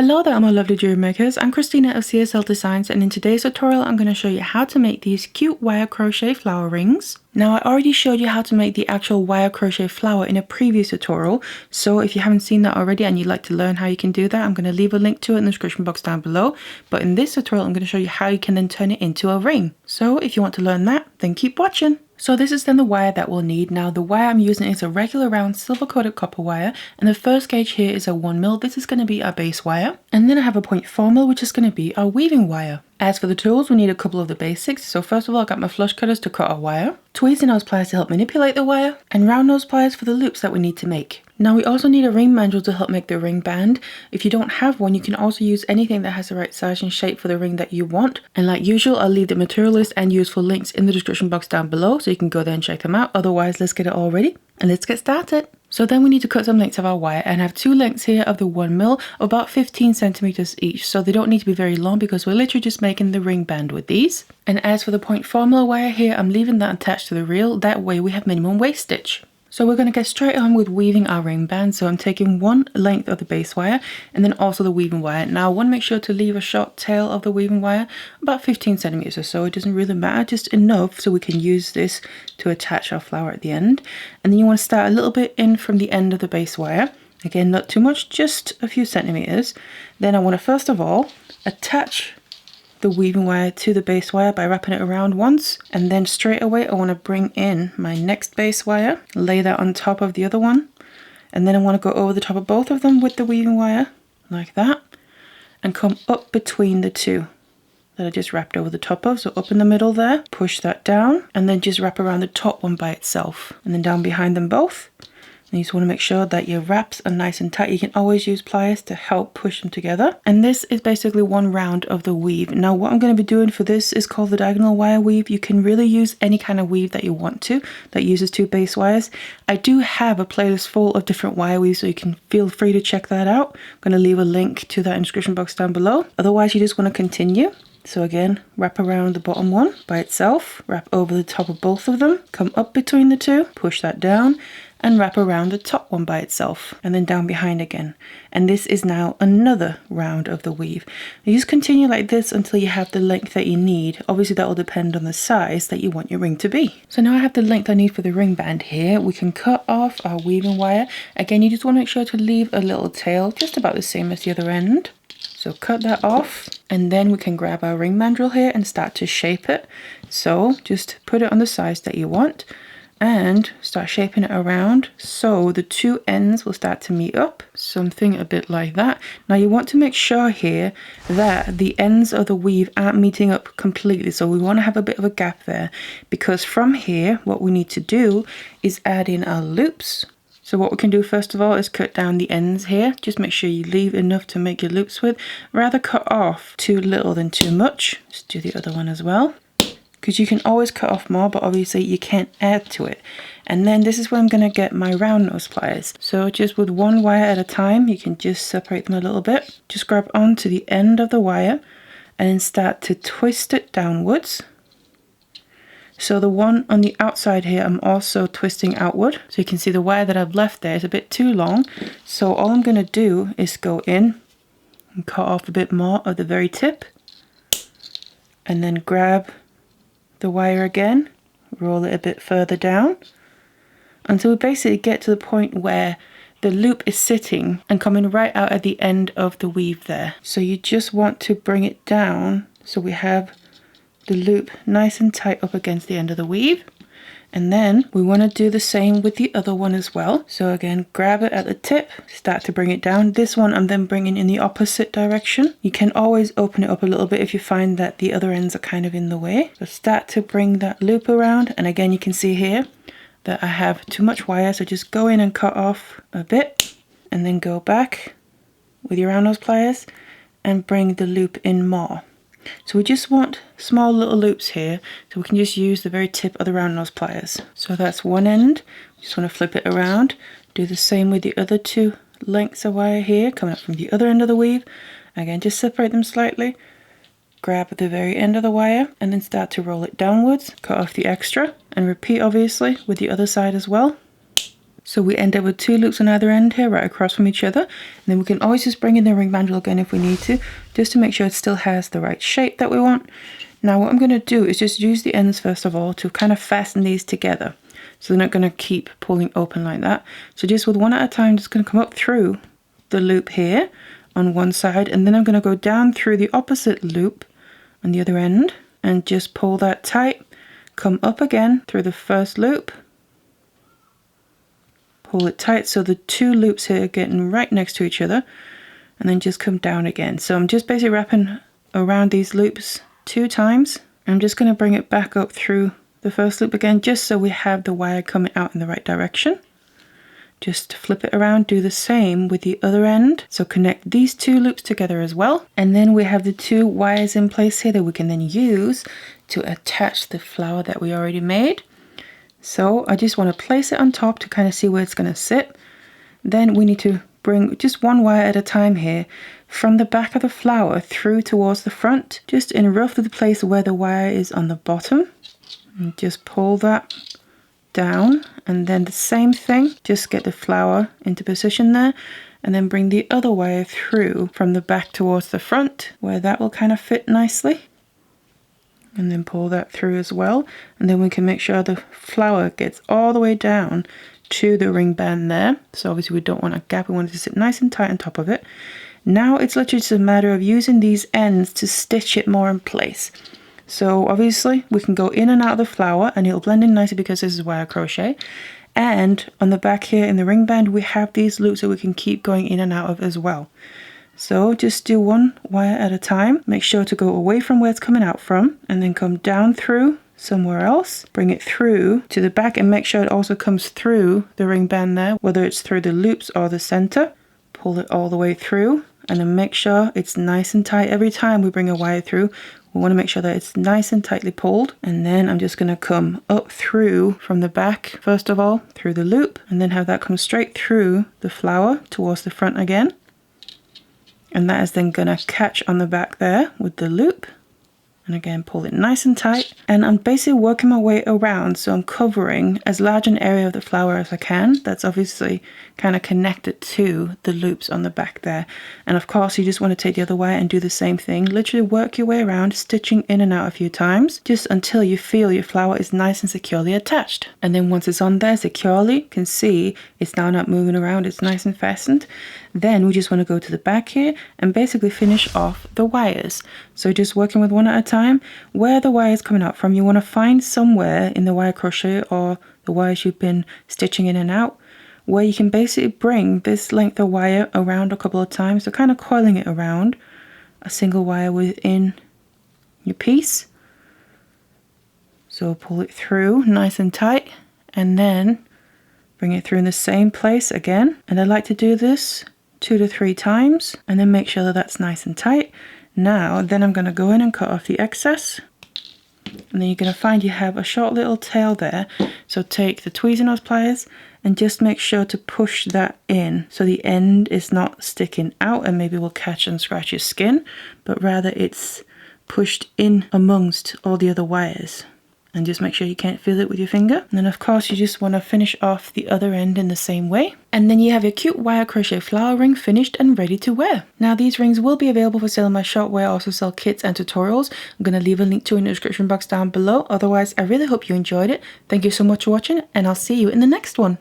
Hello there my lovely jewelry makers, I'm Christina of CSLdesigns, and in today's tutorial I'm going to show you how to make these cute wire crochet flower rings. Now I already showed you how to make the actual wire crochet flower in a previous tutorial, so if you haven't seen that already and you'd like to learn how you can do that, I'm going to leave a link to it in the description box down below. But in this tutorial I'm going to show you how you can then turn it into a ring. So if you want to learn that, then keep watching. So this is then the wire that we'll need. Now the wire I'm using is a regular round silver coated copper wire, and the first gauge here is a 1mm. This is going to be our base wire, and then I have a 0.4mm which is going to be our weaving wire. As for the tools, we need a couple of the basics. So first of all, I got my flush cutters to cut our wire, tweezer nose pliers to help manipulate the wire, and round nose pliers for the loops that we need to make. Now we also need a ring mandrel to help make the ring band. If you don't have one, you can also use anything that has the right size and shape for the ring that you want. And like usual, I'll leave the material list and useful links in the description box down below, so you can go there and check them out. Otherwise, let's get it all ready and let's get started. So then we need to cut some lengths of our wire, and I have two lengths here of the 1mm of about 15 centimeters each. So they don't need to be very long because we're literally just making the ring band with these. And as for the 0.4mm wire here, I'm leaving that attached to the reel. That way we have minimum waist stitch. So we're going to get straight on with weaving our ring band. So I'm taking one length of the base wire and then also the weaving wire. Now I want to make sure to leave a short tail of the weaving wire, about 15 centimeters or so. It doesn't really matter, just enough so we can use this to attach our flower at the end. And then you want to start a little bit in from the end of the base wire. Again, not too much, just a few centimeters. Then I want to first of all attach the weaving wire to the base wire by wrapping it around once, and then straight away I want to bring in my next base wire, lay that on top of the other one, and then I want to go over the top of both of them with the weaving wire like that, and come up between the two that I just wrapped over the top of. So up in the middle there, push that down, and then just wrap around the top one by itself, and then down behind them both. And you just want to make sure that your wraps are nice and tight. You can always use pliers to help push them together. And this is basically one round of the weave. Now what I'm going to be doing for this is called the diagonal wire weave. You can really use any kind of weave that you want to that uses two base wires. I do have a playlist full of different wire weaves, so you can feel free to check that out. I'm going to leave a link to that in the description box down below. Otherwise you just want to continue. So again, wrap around the bottom one by itself, wrap over the top of both of them, come up between the two, push that down, and wrap around the top one by itself, and then down behind again. And this is now another round of the weave. You just continue like this until you have the length that you need. Obviously that will depend on the size that you want your ring to be. So now I have the length I need for the ring band here. We can cut off our weaving wire. Again, you just want to make sure to leave a little tail, just about the same as the other end. So cut that off, and then we can grab our ring mandrel here and start to shape it. So just put it on the size that you want and start shaping it around so the two ends will start to meet up, something a bit like that. Now you want to make sure here that the ends of the weave aren't meeting up completely, so we want to have a bit of a gap there, because from here what we need to do is add in our loops. So what we can do first of all is cut down the ends here. Just make sure you leave enough to make your loops with. Rather cut off too little than too much. Let's do the other one as well, because you can always cut off more, but obviously you can't add to it. And then this is where I'm going to get my round nose pliers. So just with one wire at a time, you can just separate them a little bit. Just grab onto the end of the wire and then start to twist it downwards. So the one on the outside here, I'm also twisting outward. So you can see the wire that I've left there is a bit too long. So all I'm going to do is go in and cut off a bit more of the very tip, and then grab the wire again, roll it a bit further down until we basically get to the point where the loop is sitting and coming right out at the end of the weave there. So you just want to bring it down so we have the loop nice and tight up against the end of the weave. And then we want to do the same with the other one as well. So again, grab it at the tip, start to bring it down. This one I'm then bringing in the opposite direction. You can always open it up a little bit if you find that the other ends are kind of in the way. So start to bring that loop around, and again you can see here that I have too much wire, so just go in and cut off a bit and then go back with your round nose pliers and bring the loop in more. So we just want small little loops here, so we can just use the very tip of the round nose pliers. So that's one end. We just want to flip it around. Do the same with the other two lengths of wire here, coming up from the other end of the weave. Again, just separate them slightly. Grab the very end of the wire and then start to roll it downwards. Cut off the extra and repeat obviously with the other side as well. So we end up with 2 loops on either end here, right across from each other. And then we can always just bring in the ring mandrel again if we need to, just to make sure it still has the right shape that we want. Now what I'm going to do is just use the ends first of all to kind of fasten these together. So they're not going to keep pulling open like that. So just with one at a time, just going to come up through the loop here on one side, and then I'm going to go down through the opposite loop on the other end and just pull that tight, come up again through the first loop, pull it tight so the 2 loops here are getting right next to each other, and then just come down again. So I'm just basically wrapping around these loops 2 times. I'm just going to bring it back up through the first loop again, just so we have the wire coming out in the right direction. Just flip it around, do the same with the other end. So connect these 2 loops together as well. And then we have the 2 wires in place here that we can then use to attach the flower that we already made. So I just want to place it on top to kind of see where it's going to sit. Then we need to bring just 1 wire at a time here from the back of the flower through towards the front, just in roughly the place where the wire is on the bottom. And just pull that down, and then the same thing, just get the flower into position there, and then bring the other wire through from the back towards the front where that will kind of fit nicely, and then pull that through as well. And then we can make sure the flower gets all the way down to the ring band there. So obviously we don't want a gap, we want it to sit nice and tight on top of it. Now it's literally just a matter of using these ends to stitch it more in place. So obviously we can go in and out of the flower and it'll blend in nicely because this is wire crochet. And on the back here in the ring band, we have these loops that we can keep going in and out of as well. So just do 1 wire at a time. Make sure to go away from where it's coming out from, and then come down through somewhere else. Bring it through to the back and make sure it also comes through the ring band there, whether it's through the loops or the center. Pull it all the way through, and then make sure it's nice and tight every time we bring a wire through. We want to make sure that it's nice and tightly pulled. And then I'm just going to come up through from the back, first of all, through the loop, and then have that come straight through the flower towards the front again. And that is then going to catch on the back there with the loop. And again, pull it nice and tight. And I'm basically working my way around, so I'm covering as large an area of the flower as I can. That's obviously kind of connected to the loops on the back there. And of course, you just want to take the other wire and do the same thing. Literally work your way around, stitching in and out a few times, just until you feel your flower is nice and securely attached. And then once it's on there securely, you can see it's now not moving around, it's nice and fastened. Then we just want to go to the back here and basically finish off the wires. So just working with 1 at a time. Where the wire is coming out from, you want to find somewhere in the wire crochet or the wires you've been stitching in and out where you can basically bring this length of wire around a couple of times. So kind of coiling it around a single wire within your piece. So pull it through nice and tight, and then bring it through in the same place again. And I like to do this 2 to 3 times, and then make sure that that's nice and tight. Now, then I'm going to go in and cut off the excess. And then you're going to find you have a short little tail there. So take the tweezer nose pliers and just make sure to push that in so the end is not sticking out and maybe will catch and scratch your skin, but rather it's pushed in amongst all the other wires. And just make sure you can't feel it with your finger. And then of course you just want to finish off the other end in the same way. And then you have your cute wire crochet flower ring finished and ready to wear. Now these rings will be available for sale in my shop where I also sell kits and tutorials. I'm going to leave a link to it in the description box down below. Otherwise, I really hope you enjoyed it. Thank you so much for watching, and I'll see you in the next one.